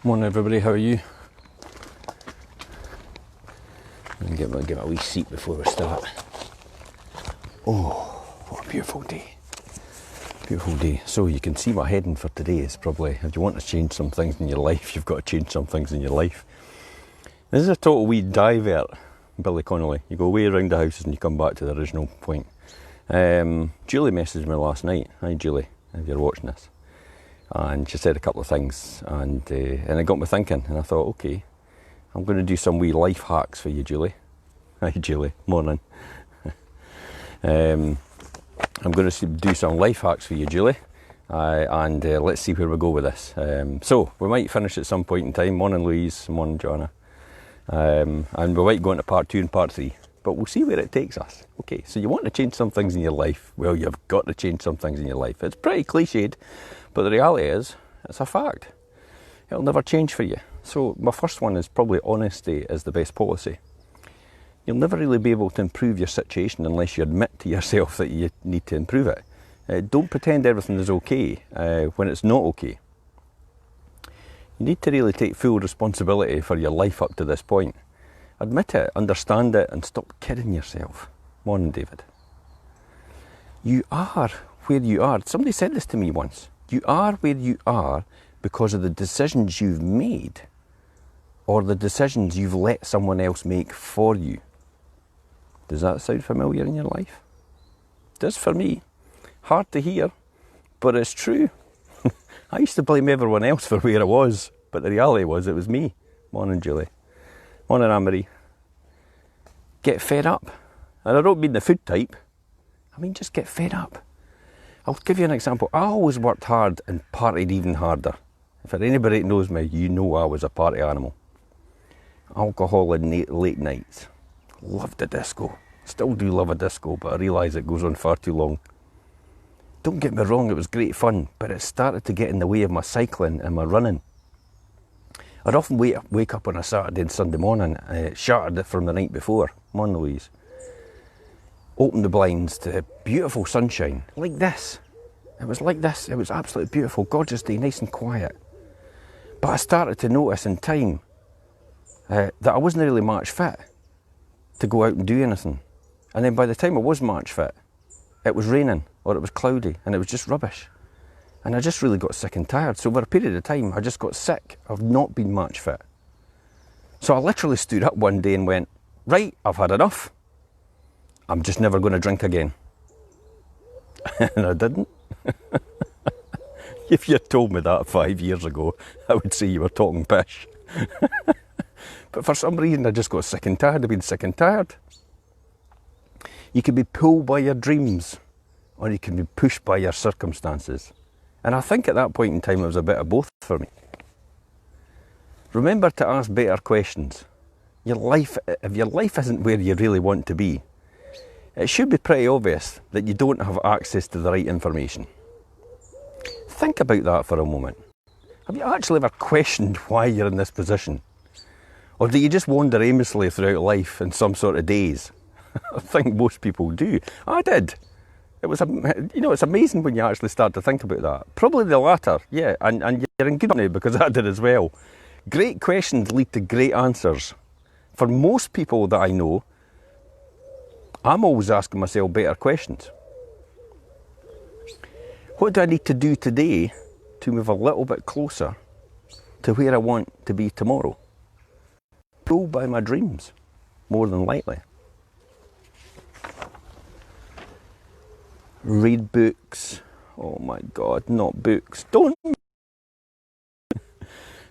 Morning everybody, how are you? I'm going to get my wee seat before we start. Oh, what a beautiful day. Beautiful day. So you can see my heading for today is probably, if you want to change some things in your life, you've got to change some things in your life. This is a total wee divert, Billy Connolly. You go way around the houses and you come back to the original point. Julie messaged me last night. Hi Julie, if you're watching this. And she said a couple of things and it got me thinking, and I thought, okay, I'm going to do some wee life hacks for you, Julie. Hi Julie, morning. I'm going to do some life hacks for you, Julie, and let's see where we go with this. So we might finish at some point in time. Morning Louise, morning Joanna, and we might go into part 2 and part 3, but we'll see where it takes us. Okay, so you want to change some things in your life. Well, you've got to change some things in your life. It's pretty cliched, but the reality is, it's a fact. It'll never change for you. So my first one is probably honesty is the best policy. You'll never really be able to improve your situation unless you admit to yourself that you need to improve it. Don't pretend everything is okay when it's not okay. You need to really take full responsibility for your life up to this point. Admit it, understand it, and stop kidding yourself. Morning, David. You are where you are. Somebody said this to me once. You are where you are because of the decisions you've made or the decisions you've let someone else make for you. Does that sound familiar in your life? It does for me. Hard to hear, but it's true. I used to blame everyone else for where I was, but the reality was it was me. Morning, Julie. Morning, Anne-Marie. Get fed up. And I don't mean the food type. I mean just get fed up. I'll give you an example. I always worked hard and partied even harder. For anybody that knows me, you know I was a party animal. Alcohol and late nights. Loved the disco. Still do love a disco, but I realise it goes on far too long. Don't get me wrong, it was great fun, but it started to get in the way of my cycling and my running. I'd often wake up on a Saturday and Sunday morning, shattered from the night before. Morning, Louise. Open the blinds to beautiful sunshine, like this. It was like this, it was absolutely beautiful, gorgeous day, nice and quiet. But I started to notice in time that I wasn't really match fit to go out and do anything. And then by the time I was match fit, it was raining or it was cloudy and it was just rubbish. And I just really got sick and tired. So over a period of time, I just got sick of not being match fit. So I literally stood up one day and went, right, I've had enough. I'm just never going to drink again. And I didn't. If you had told me that 5 years ago, I would say you were talking pish. But for some reason, I just got sick and tired of being sick and tired. You can be pulled by your dreams, or you can be pushed by your circumstances. And I think at that point in time, it was a bit of both for me. Remember to ask better questions. If your life isn't where you really want to be, it should be pretty obvious that you don't have access to the right information. Think about that for a moment. Have you actually ever questioned why you're in this position? Or do you just wander aimlessly throughout life in some sort of daze? I think most people do. I did. It's amazing when you actually start to think about that. Probably the latter, yeah, and you're in good company because I did as well. Great questions lead to great answers. For most people that I know, I'm always asking myself better questions. What do I need to do today to move a little bit closer to where I want to be tomorrow? Pulled by my dreams, more than likely. Read books. Oh my God, not books. Don't.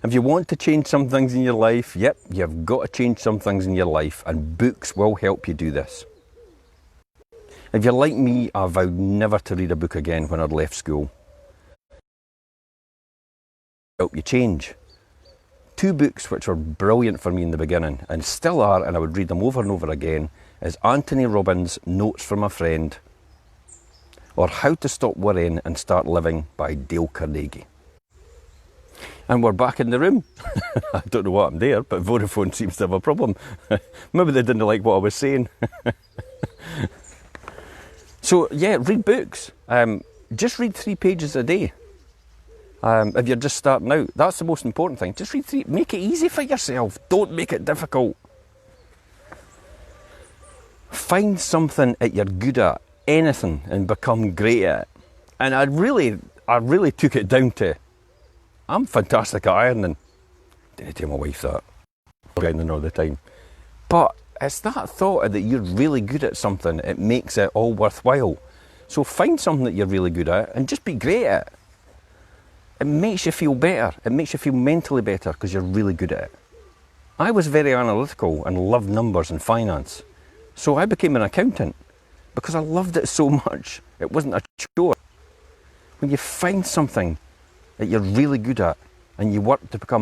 If you want to change some things in your life, yep, you've got to change some things in your life, and books will help you do this. If you're like me, I vowed never to read a book again when I'd left school. Help you change. 2 books which were brilliant for me in the beginning, and still are, and I would read them over and over again, is Anthony Robbins' Notes from a Friend, or How to Stop Worrying and Start Living by Dale Carnegie. And we're back in the room. I don't know what I'm there, but Vodafone seems to have a problem. Maybe they didn't like what I was saying. So yeah, read books. Just read 3 pages a day. If you're just starting out, that's the most important thing. Just read through, make it easy for yourself. Don't make it difficult. Find something that you're good at, anything, and become great at it. And I really took it down to, I'm fantastic at ironing. Didn't tell my wife that. I'm ironing all the time. But it's that thought that you're really good at something, it makes it all worthwhile. So find something that you're really good at and just be great at it. It makes you feel better. It makes you feel mentally better because you're really good at it. I was very analytical and loved numbers and finance. So I became an accountant because I loved it so much. It wasn't a chore. When you find something that you're really good at and you work to become